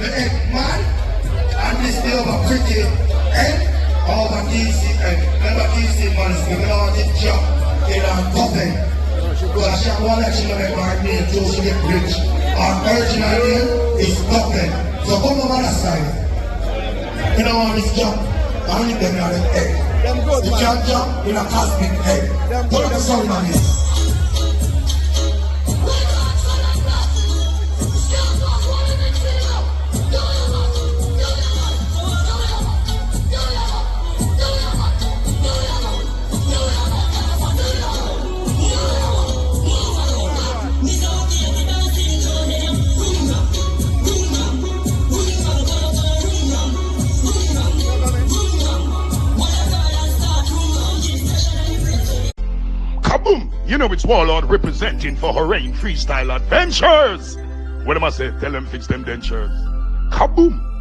the Eggman, and this day over pretty egg, over DC egg. Remember DC man is giving out the job in a coffin. Because she have one that she don't make her name till she get rich. Our original name is coffin. So come over that side. You know on this job, I only them in the egg. You can't jump in a cosmic egg. Put up the sound on this. You know it's Warlord representing for Horain Freestyle Adventures. What am I say? Tell them fix them dentures. Kaboom!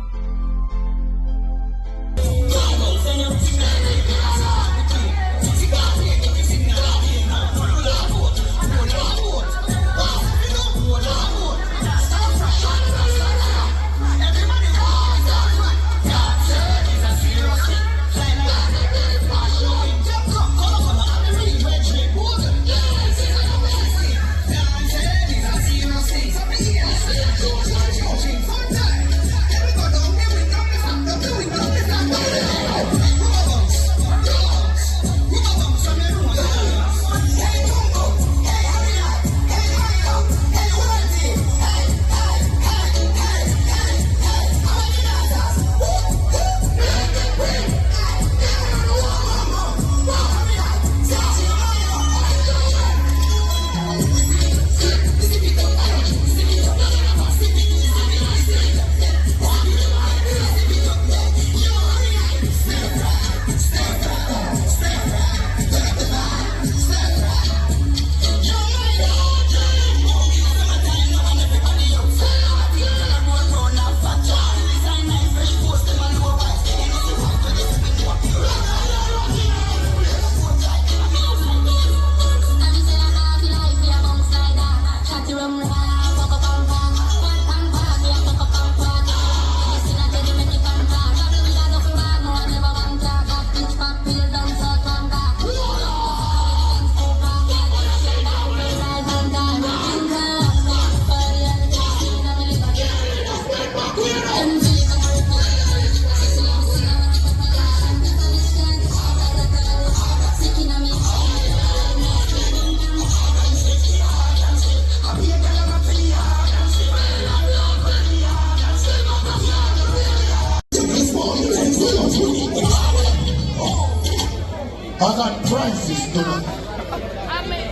I got prices tonight.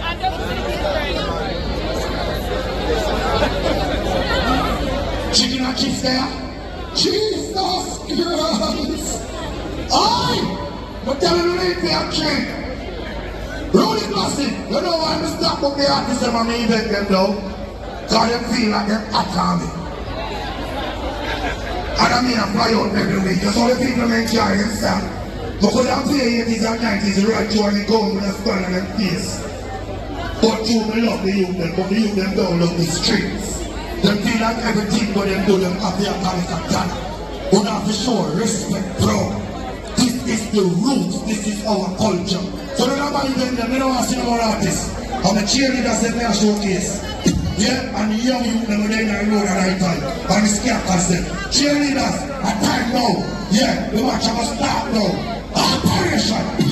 I don't Chicken and chips there? Jesus Christ! Aye! But tell me the name train. Rudy Classic, you know why I stop up the artists and I event them now? Because they feel like they're hot on me. And I mean I fly out every week, just all the people enjoy themselves. Because I'm playing 80s and 90s, right to and go with a span and a face. But you may love the youth them, but the youth them don't love the streets. They feel like everything but them do them have their panic attack. But have to show respect, bro. This is the roots, this is our culture. So the number event them, they don't want to see no more artists. And the cheerleaders them there showcase. Yeah, and the young youth them are there in the road at right time. And the scarecrows them. Cheerleaders, at time now. Yeah, the match must start now. Operation!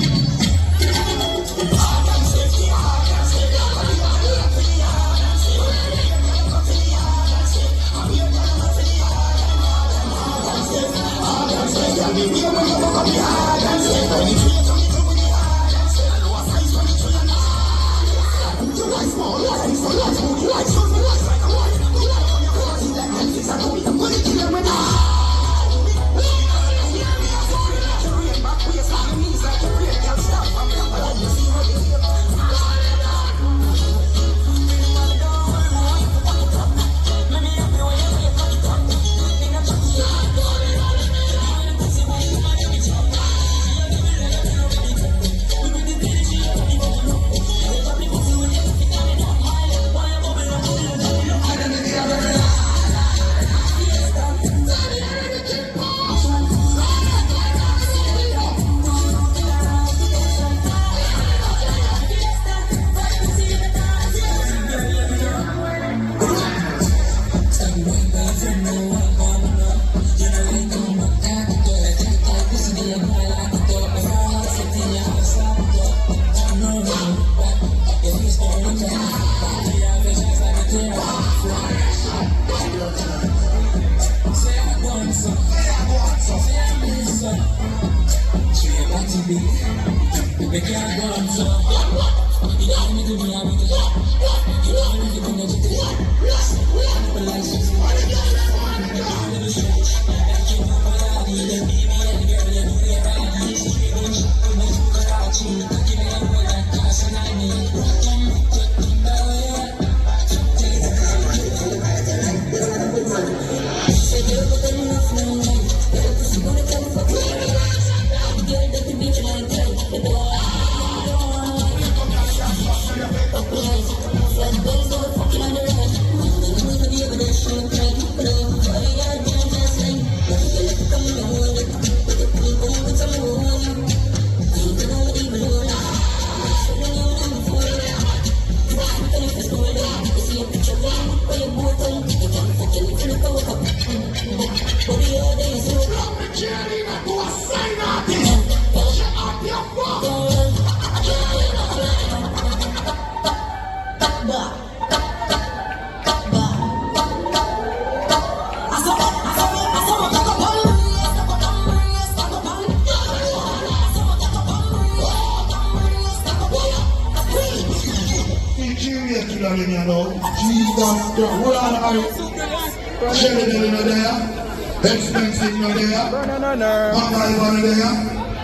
Expensive no there, Mama Ivan there,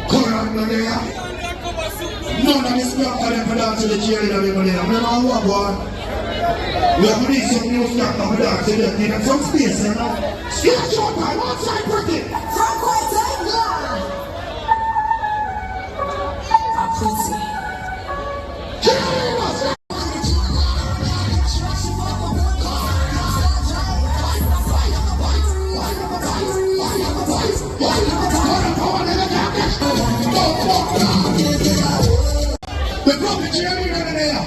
Koran no there. None of this stuff for them for dance to the cheerleader people there. We don't want one. We have to need some new stuff for dance to them. Need some space, you know. Still short time, outside pretty. From quite England. A pussy. The public cheerleader there.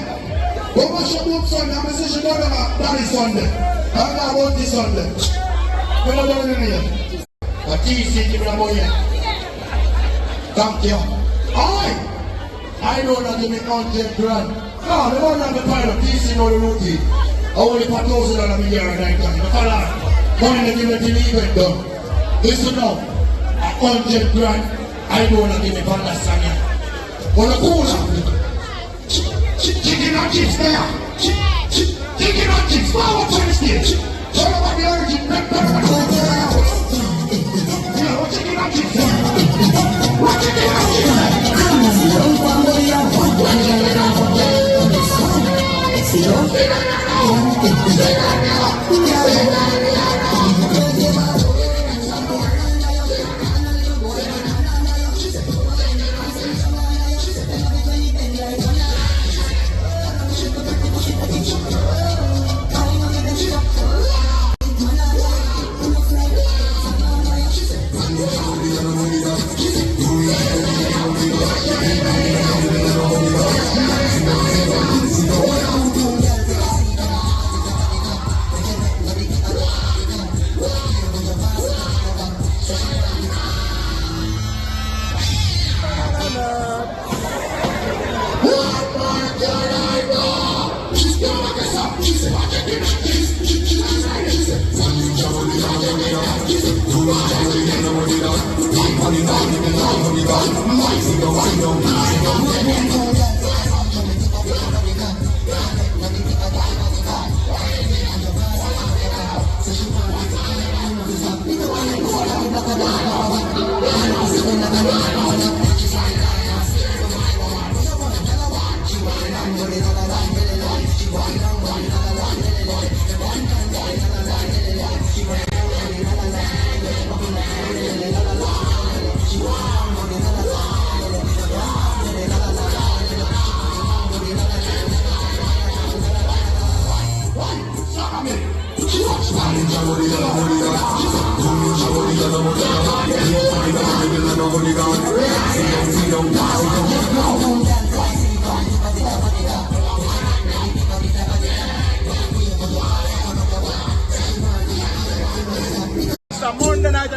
What was your book Sunday? I'm going to say that is Sunday. I'm not about this Sunday. We're not doing it here. A TC give me a money. Thank you. I don't want to give me $100,000. No, the one on the pilot, TC know the routine. I only put $1,000 a year and I can. Money to give me till the event done. Listen now. $100,000. I don't want to give me $100,000. On the cooler. Chicken and chips there. Chicken and chips. Forward to the stage. Tell about the origin. Yeah, what chicken and chips? What chicken and chips?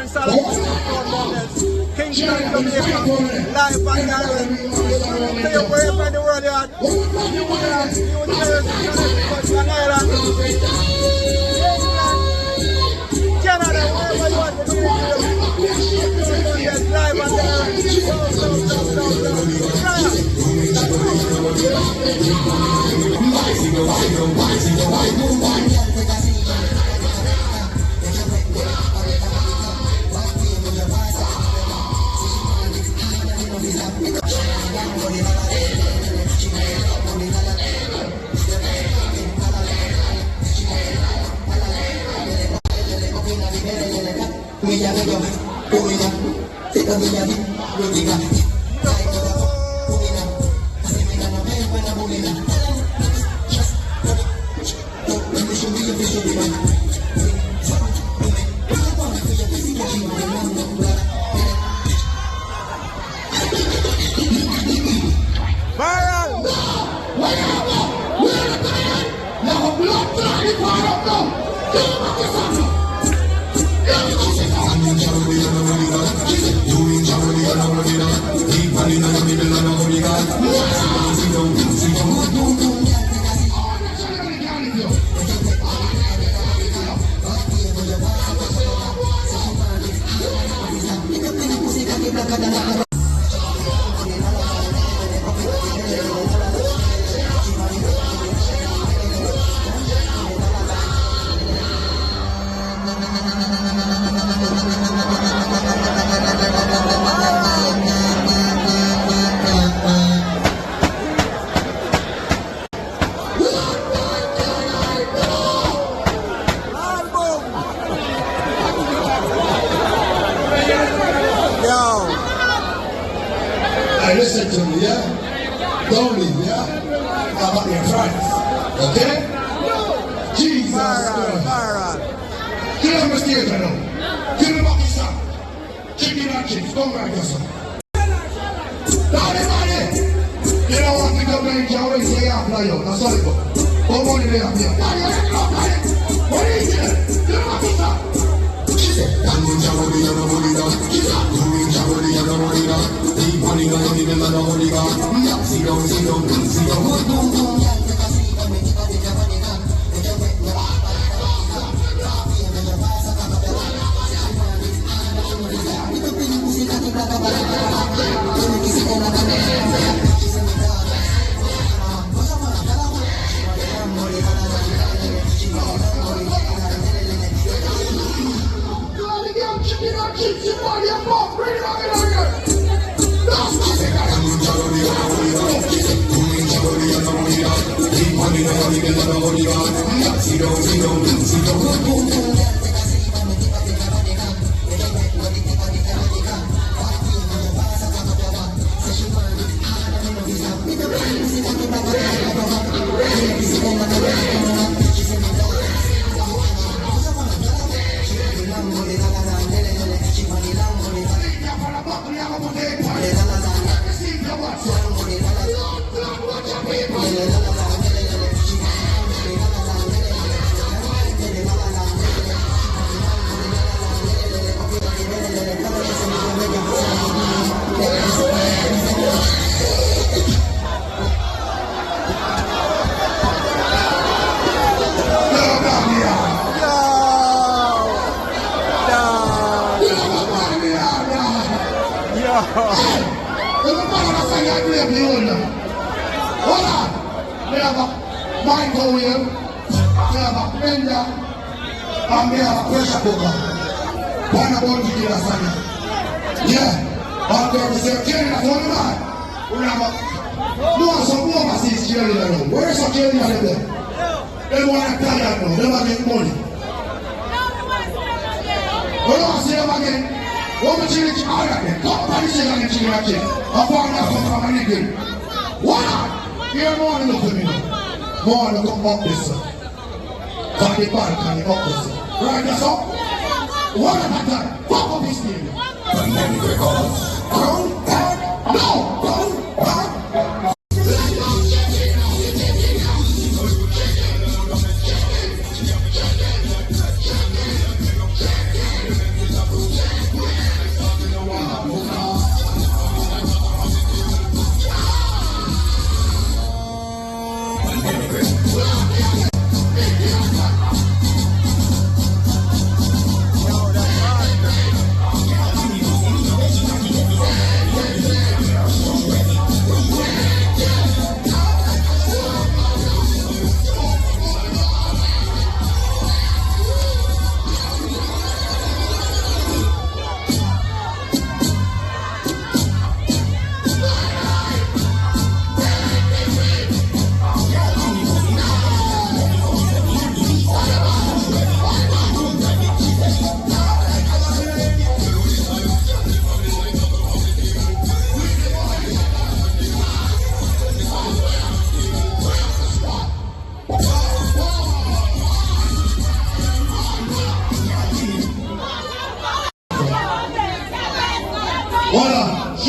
Salad, Kingston, Jamaica, live and direct. Tell you wherever in the world you are, New Jersey, Connecticut, Long Island, England, Canada, wherever you are, live and listen to me, yeah? Don't leave, yeah? How about your friends? Okay? Jesus Christ. Kill him with stage, I know. Kill him up his son. Chicken and chips, come back here, son. Everybody! You know what? You don't make your way, say I'm not you. That's all it goes. Come on, you have here. What is it? Kill him up his son. She said, I'm in Jabody, I'm a holy dog. She's not doing Jabody, I'm a holy dog. Deep money, I'm a living man, a holy God. See down, see down, see down. Boom, boom, boom. Microwave, we have a blender, and we have a pressure cooker. One about to give us a yeah. And we have to say, Kelly, that's one man. We have a no, some overseas Kelly now. Where is some Kelly out there? They want to tell you now, they want to get money. We don't see them again. What we change all of them? Come on, this is going to change our change. I found out from a nigga. What? You're more than looking at me now. More to come up this from the balcony up this. Right, that's all? One at a time. Fuck up his name. And then we go. No!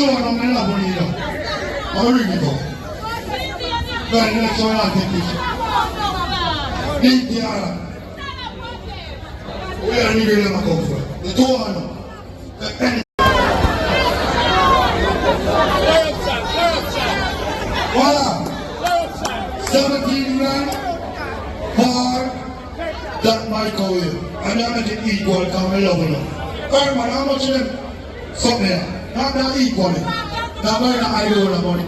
Joan, I'm in love with you. I'm ring it up. Right, let's show you how to take picture. Need the other. Where are you going to come from? The two of them. Voila! 17 grand for that microwave. And I make it equal because I love it. Herman, how much of them? Something there. Not equally. Now where I do the money?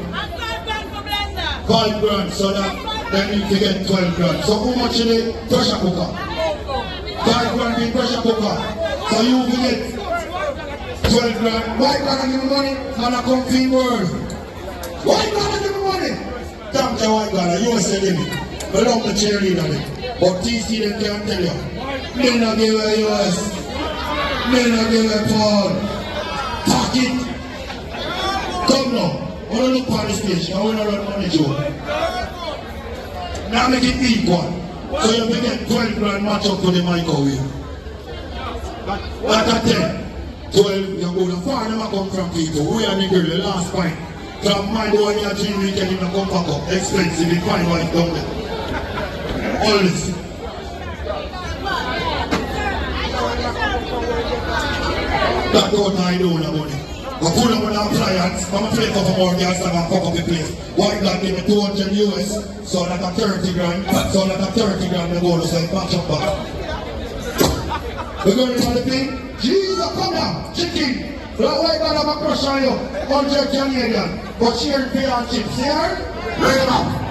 5 grand, so that they need to get 12 grand. So how much is the pressure cooker? 5 grand in pressure cooker. So you will get 12 grand. Why can't I give me money? Man, I come to the world. Why can't I give me money? Thank you, white God, you say them. But I'm the cheerleader them. But TC them can't tell you. Me not give a US. Me not give a Paul. Talk it. Come now. I don't look on the stage. I want to run money joke. Now make it equal. So you will get 12 grand match up to the microwave. Like I tell 12, you go to far never come from people. We are the girl, the last point. From my boy, you are 3 weekend, you come back up. Expensive, you find wife down there. All this. That's what I do the money. I put them on the appliance, I'm going to play for more gas and I fuck up the place. White God give me 200 US, so that a 30 grand, so that a 30 grand they go to say patch up back. We're going to the thing? Jesus, come down, chicken. That white God have a crush on you, 100 Canadian, but she ain't pay on chips, see her? Bring it up.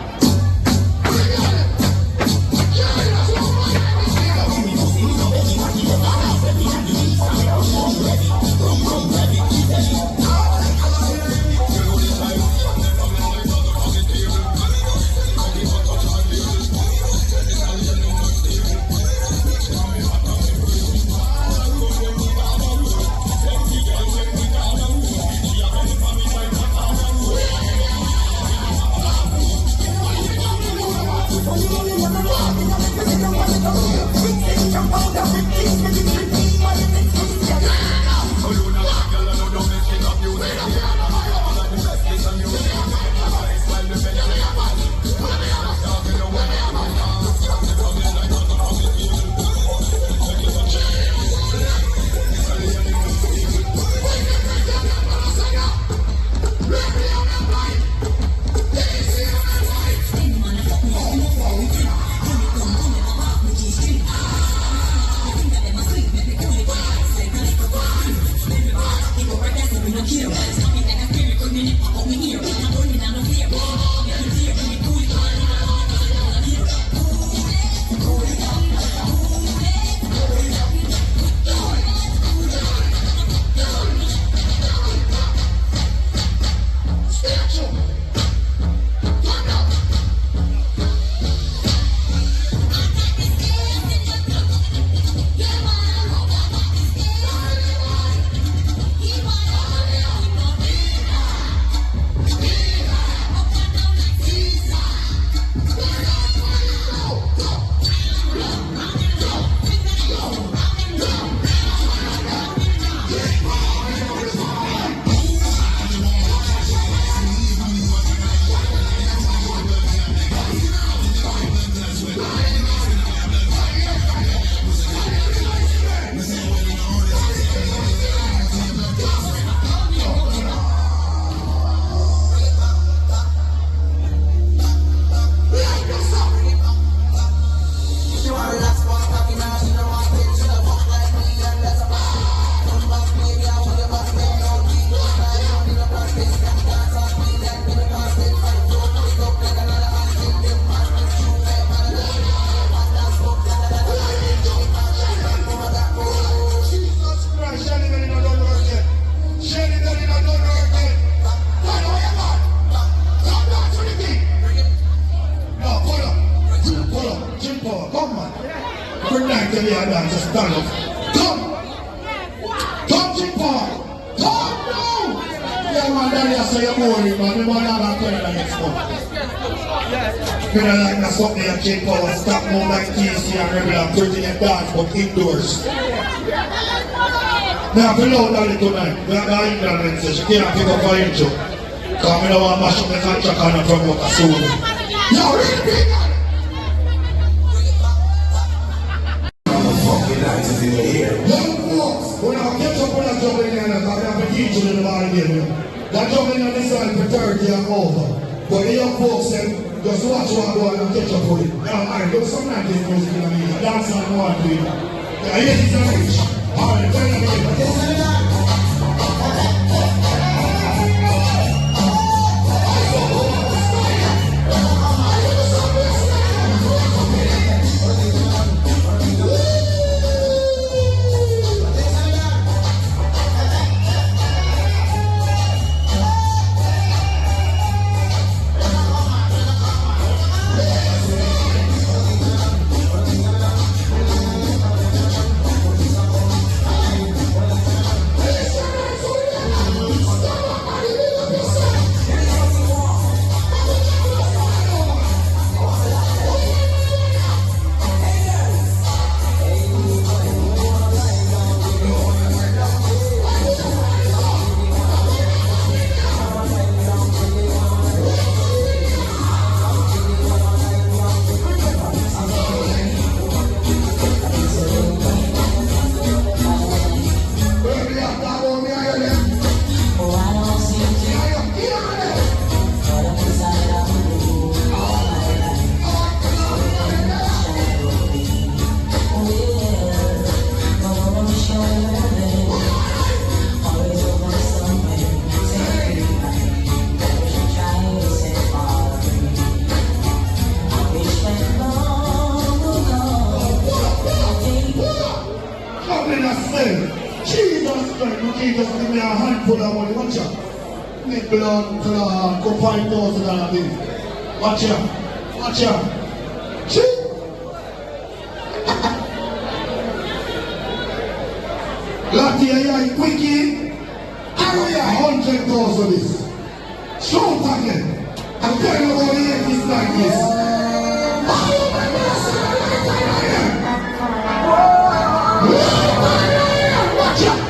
tell you that, just stand up. Come! Come, Chick-Paul! Come now! Yeah, man, daddy, I say you're boring, man. We want to have a next one. Me not like that something that J. Power stop more like TC and regular pretty and dance but indoors. Me have to load that little man. Me have to England and say she can't pick up her intro. Because me don't want to mash up the contract on her from what I soon. Yo, read the big man! Young folks, when I catch up with that juggling in there, I have to teach you in the ball game. That juggling on this side for 30 and over. But the young folks said, just watch what go on and catch up with it. Now, I do some 90s music in America. Dance on one to it. Yeah, yes, it's a rich. All right, tell me again. Jesus give me a handful of money, watch out. Make blood, go $5,000. Watch out, watch out. Latia, quickie, I 100,000 this. Shout again. I'm telling you about the 80s like this. Watch out.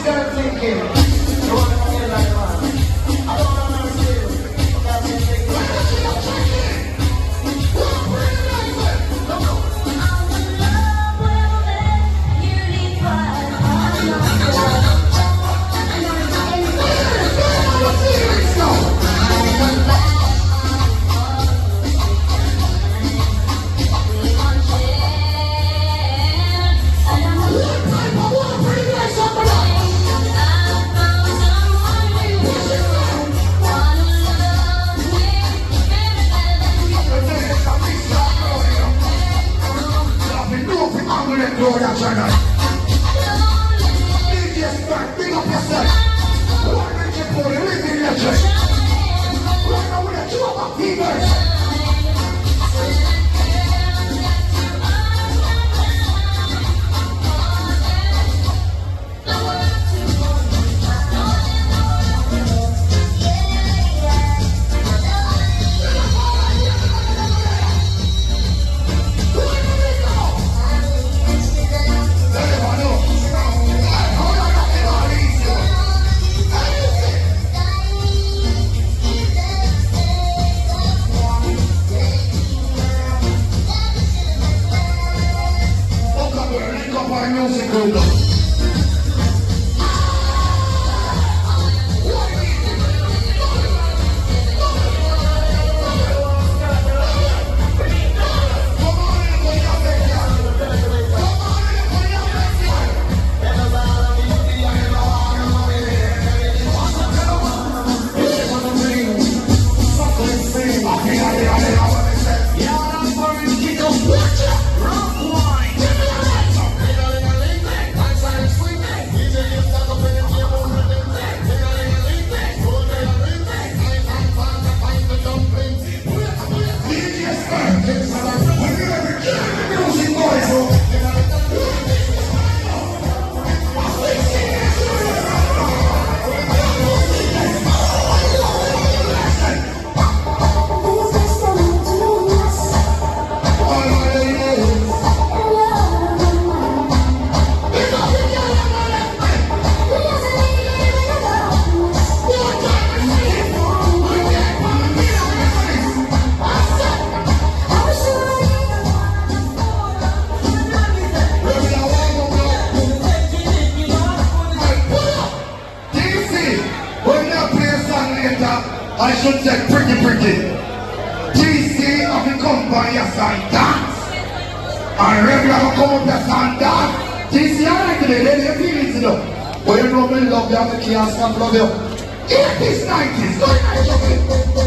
girl thinking? You want to feel like man? I don't want to see you. That's the thing. I should say pretty. TC of the company and dance. And regular will come up here and dance. TC I like today, they feel it, you know. But you know me love you, I'm the chaos and love you. 80s, 90s, go ahead.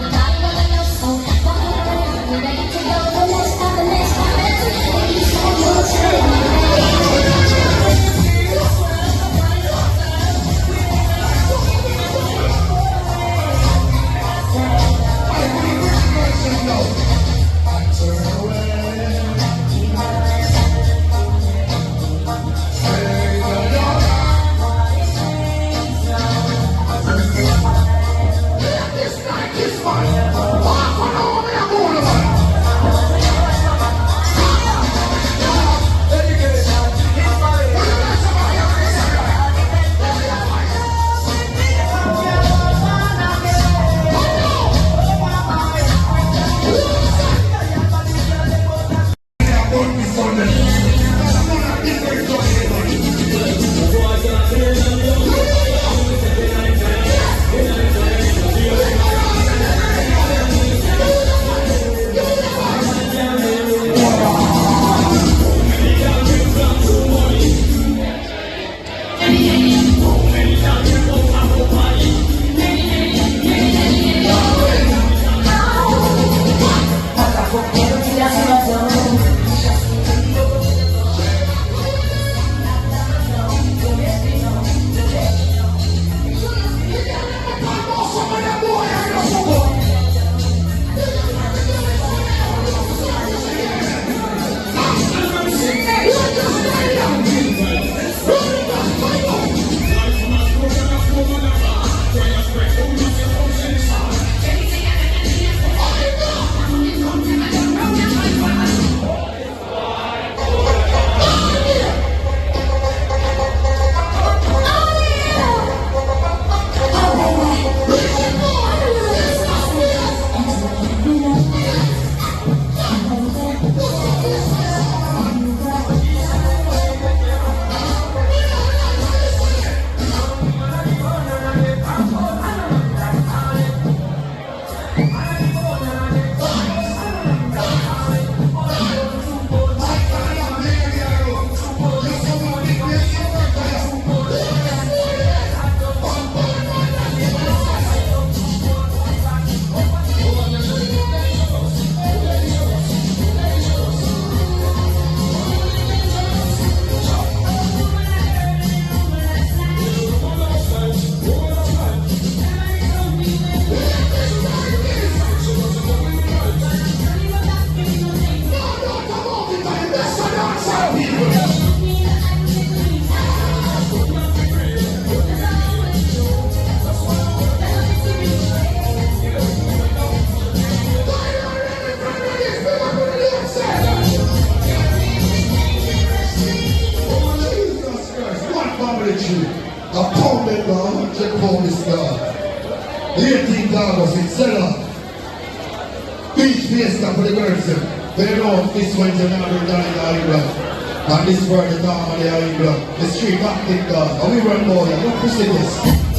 Thank you. police guard. The 18th August in Stella. Beach fiesta for the girls. They know this Wednesday night we're down in the England. And this Friday time on the England. The street acting guard. And we run more. Don't push this.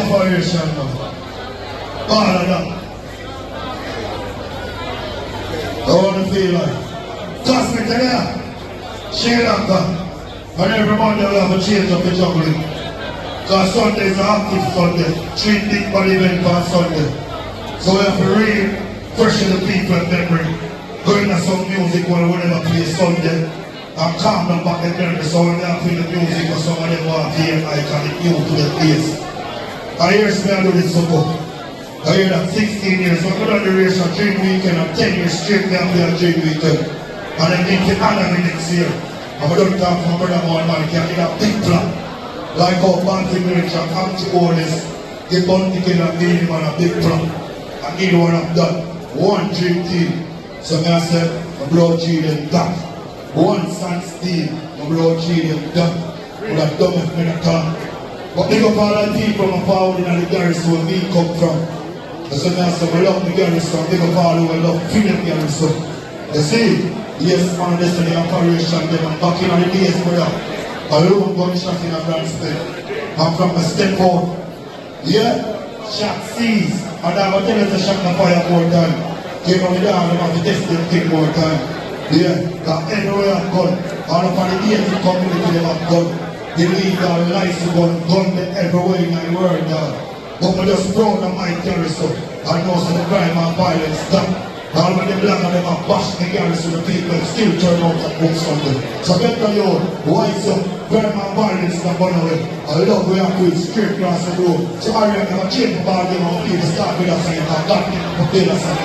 operation now. All of that. I want to feel like. Just me tell you, Sri Lanka, and every Monday we have a change of the juggling. Because Sunday is an active Sunday, 3 big body event on Sunday. So we have to really freshen the people's memory. Going to some music when we never play Sunday. And calm them back the memory so when they have to play the music or some of them want to hear like and it's new to the place. I hear me I do this so good. I hear that 16 years, so I'm going to race a dream weekend and 10 years straight me and play a dream weekend. And then make it honor me next year. And we don't talk from brother man, can get a big plan. Like how Banty Manager, Auntie Oldest, get one together and give him a big plan. And either one of that, one dream team. So I said, my blood cheat them that. One stand still, my blood cheat them that. But I don't have to talk. But big up all the people from forward in the garrison where me come from. So I said, we love the garrison, big up all who love freedom garrison. You see, yes, man, this is the operation, them back in the days, brother. I love gunshot in a Branston. I'm from a step out. Yeah, shot seized. And I will tell you to shot the fire more time. Came on the down, I have to test them thing more time. Yeah, because everywhere I've gone, all of the gated community they have gone. The legal license gun them everywhere in the world, dog. But I'm just proud of my garrison. I know so the crime and violence stop. All of them black and them have bashed the garrison, the people still turn out at book Sunday. So get to you, wise up, crime and violence is not gone away. I love where I do it straight across the road. So I reckon I change the ball game and people start with us and I got people to play us and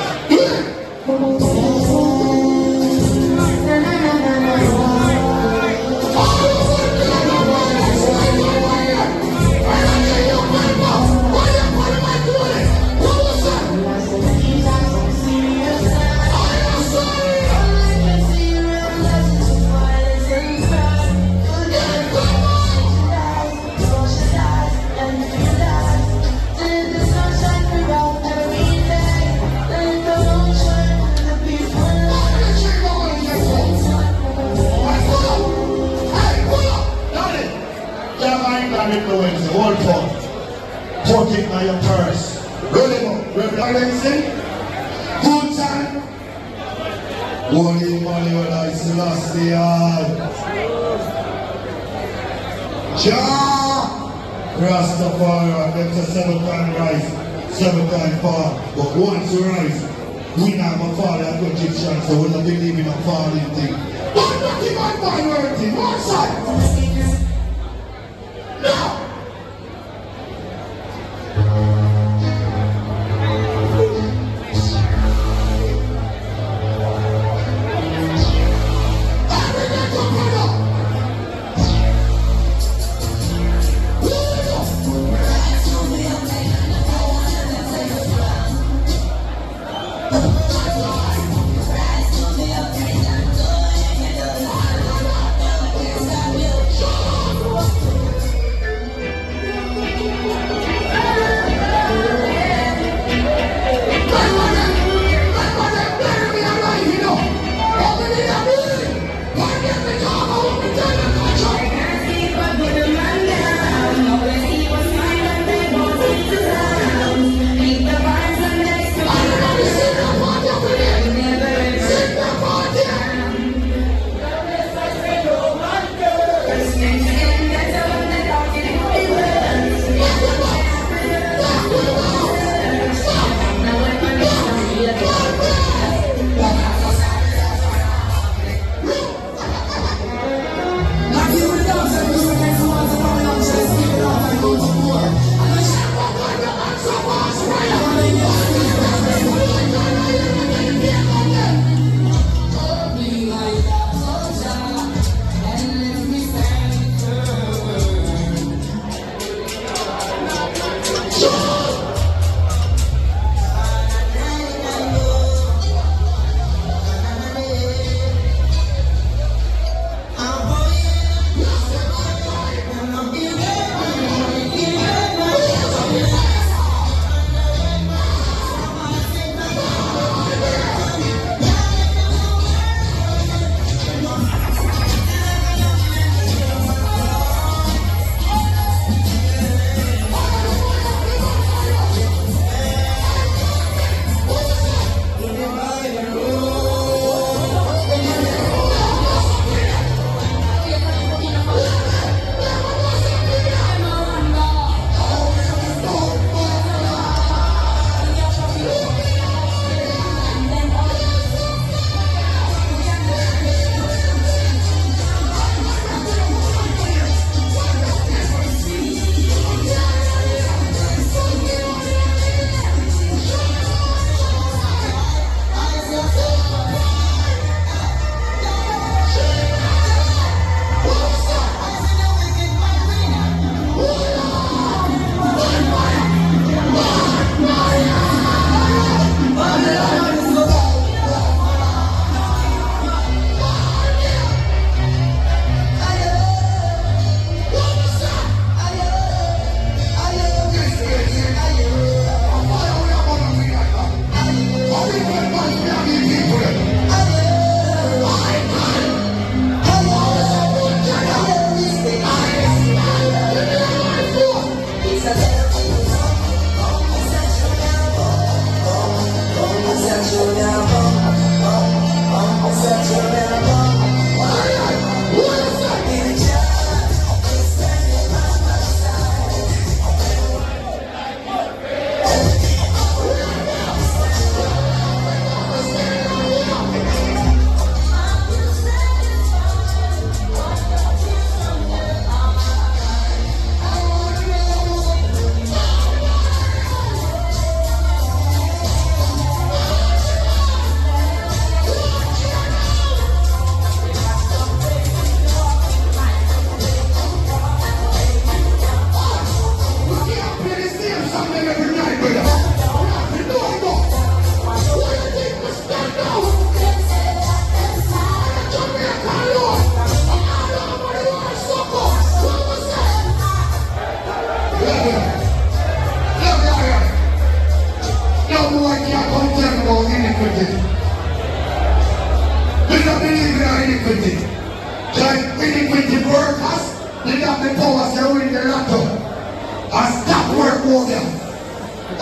influence, hold for. Put it in your purse. Roll him up. Referencing. Good time. Holy moly, what I see last year. Jah. Rastafari, them to 7 times rise, 7 times fall. But once you rise, we not going to fall like Egyptian, so we don't believe in a falling thing. But nothing but minority. One side. No! Shut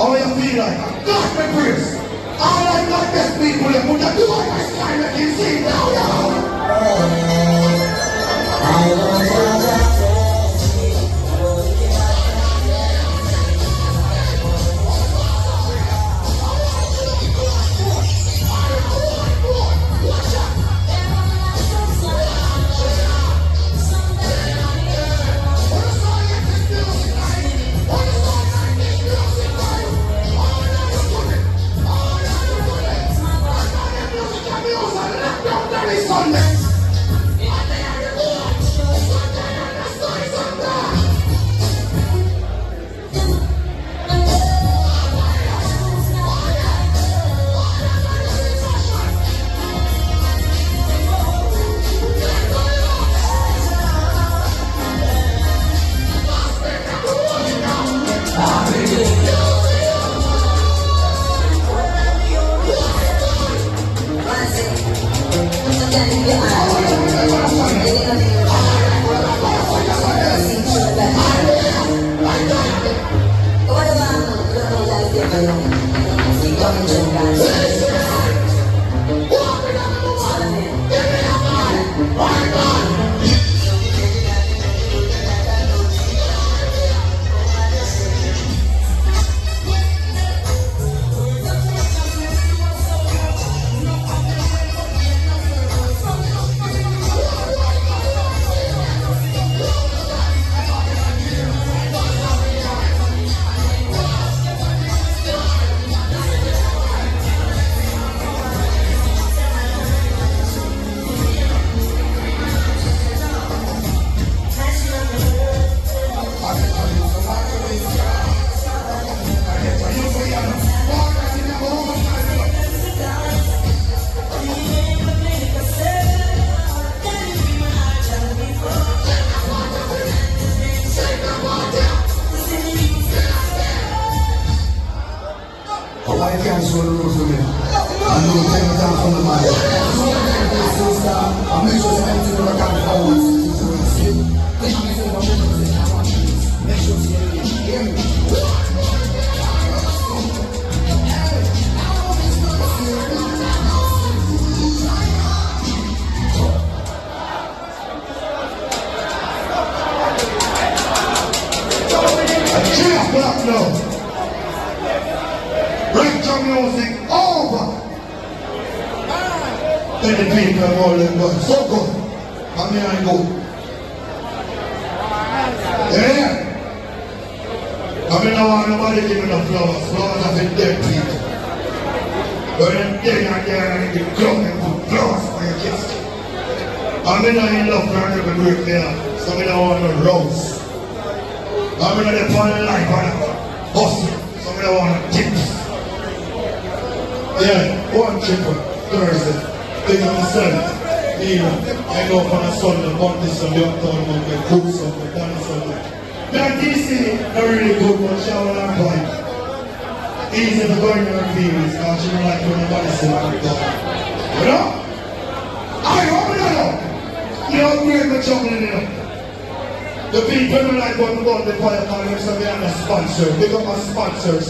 How you feel like? God my praise. All I got best people, you put a do on my style like you see now.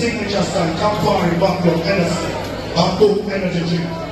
Signature stand, Campari, Backlog, Hennessy. a boom energy drink.